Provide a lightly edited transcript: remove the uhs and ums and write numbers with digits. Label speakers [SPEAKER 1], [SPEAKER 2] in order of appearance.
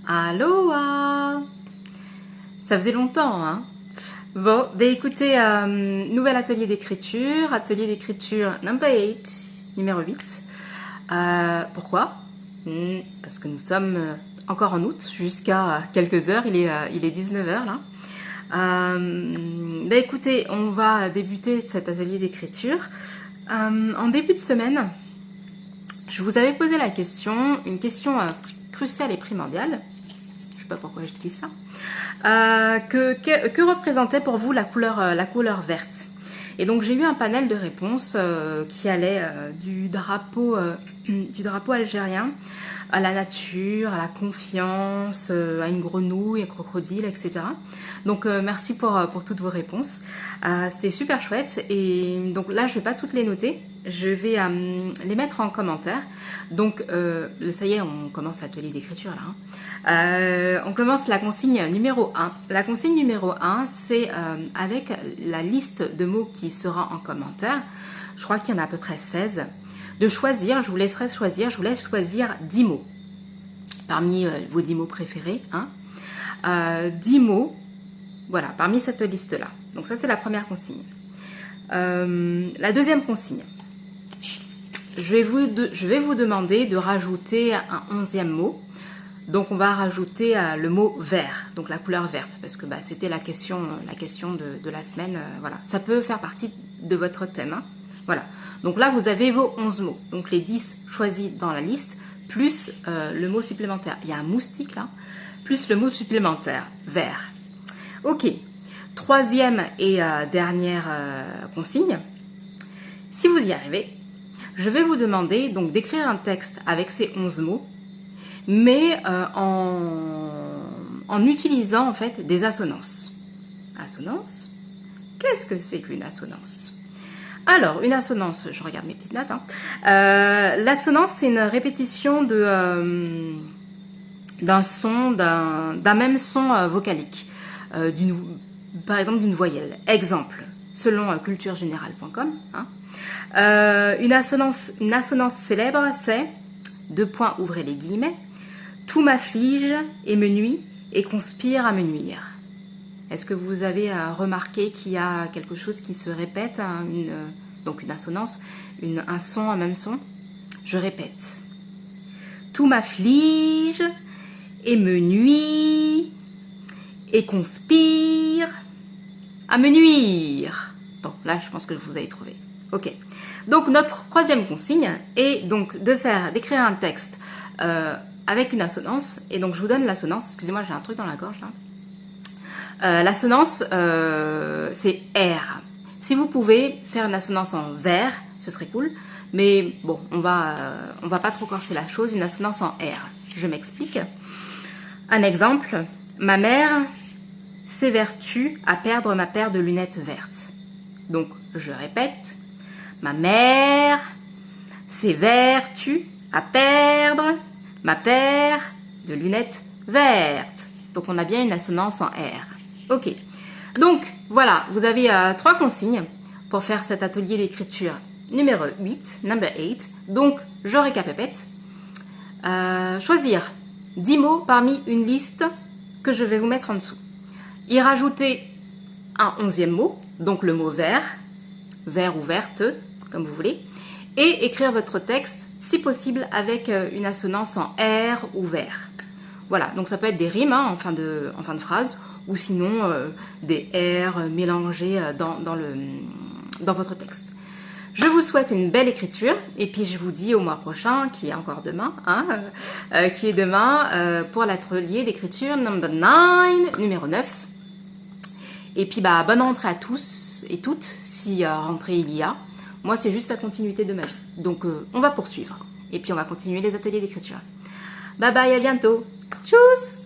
[SPEAKER 1] Aloha! Ça faisait longtemps, hein? Bon, ben écoutez, nouvel atelier d'écriture number 8, numéro 8. Pourquoi? Parce que nous sommes encore en août, jusqu'à quelques heures, il est 19 heures là. Ben écoutez, on va débuter cet atelier d'écriture. En début de semaine, je vous avais posé la question, une question cruciale et primordiale. Je sais pas pourquoi je dis ça. Que représentait pour vous la couleur verte? Et donc j'ai eu un panel de réponses qui allait du drapeau algérien à la nature, à la confiance, à une grenouille, un crocodile, etc. Donc merci pour toutes vos réponses. C'était super chouette. Et donc là, je vais pas toutes les noter. Je vais les mettre en commentaire. Donc ça y est, on commence l'atelier d'écriture là. On commence la consigne numéro 1. La consigne numéro 1, c'est avec la liste de mots qui sera en commentaire. Je crois qu'il y en a à peu près 16. De choisir, je vous laisse choisir 10 mots. Parmi vos 10 mots préférés. 10 mots, voilà, parmi cette liste-là. Donc ça, c'est la première consigne. La deuxième consigne. Je vais vous demander de rajouter un 11e mot. Donc on va rajouter le mot vert, donc la couleur verte, parce que c'était la question de la semaine. Voilà, ça peut faire partie de votre thème. Hein. Voilà, donc là vous avez vos 11 mots, donc les 10 choisis dans la liste, plus le mot supplémentaire. Il y a un moustique là, plus le mot supplémentaire, vert. Ok, troisième et dernière consigne. Si vous y arrivez, je vais vous demander donc d'écrire un texte avec ces 11 mots, mais en utilisant en fait des assonances. Assonance? Qu'est-ce que c'est qu'une assonance? Alors, une assonance, je regarde mes petites notes. Hein. L'assonance, c'est une répétition d'un son, d'un même son vocalique, par exemple d'une voyelle. Exemple, selon culturegénérale.com. Hein. Une assonance célèbre, c'est, ouvrez les guillemets, tout m'afflige et me nuit et conspire à me nuire. Est-ce que vous avez remarqué qu'il y a quelque chose qui se répète, donc une assonance, un son, un même son? Je répète. Tout m'afflige et me nuit et conspire à me nuire. Bon, là, je pense que vous avez trouvé. Ok. Donc, notre troisième consigne est donc d'écrire un texte avec une assonance. Et donc, je vous donne l'assonance. Excusez-moi, j'ai un truc dans la gorge là. L'assonance, c'est R. Si vous pouvez faire une assonance en vert, ce serait cool. Mais bon, on va pas trop corser la chose. Une assonance en R. Je m'explique. Un exemple. Ma mère s'évertue à perdre ma paire de lunettes vertes. Donc, je répète. Ma mère s'évertue à perdre ma paire de lunettes vertes. Donc, on a bien une assonance en R. Ok. Donc, voilà, vous avez 3 consignes pour faire cet atelier d'écriture numéro 8, number 8. Donc, je récapépète. Choisir 10 mots parmi une liste que je vais vous mettre en dessous. Y rajouter un 11e mot, donc le mot vert ou verte, comme vous voulez, et écrire votre texte, si possible, avec une assonance en R ou vert. Voilà, donc ça peut être des rimes en fin de phrase, ou sinon des R mélangés dans votre texte. Je vous souhaite une belle écriture, et puis je vous dis au mois prochain, qui est encore demain, pour l'atelier d'écriture number 9, numéro 9. Et puis bonne rentrée à tous et toutes, si rentrée il y a. Moi, c'est juste la continuité de ma vie. Donc, on va poursuivre. Et puis, on va continuer les ateliers d'écriture. Bye bye, à bientôt. Tchuss!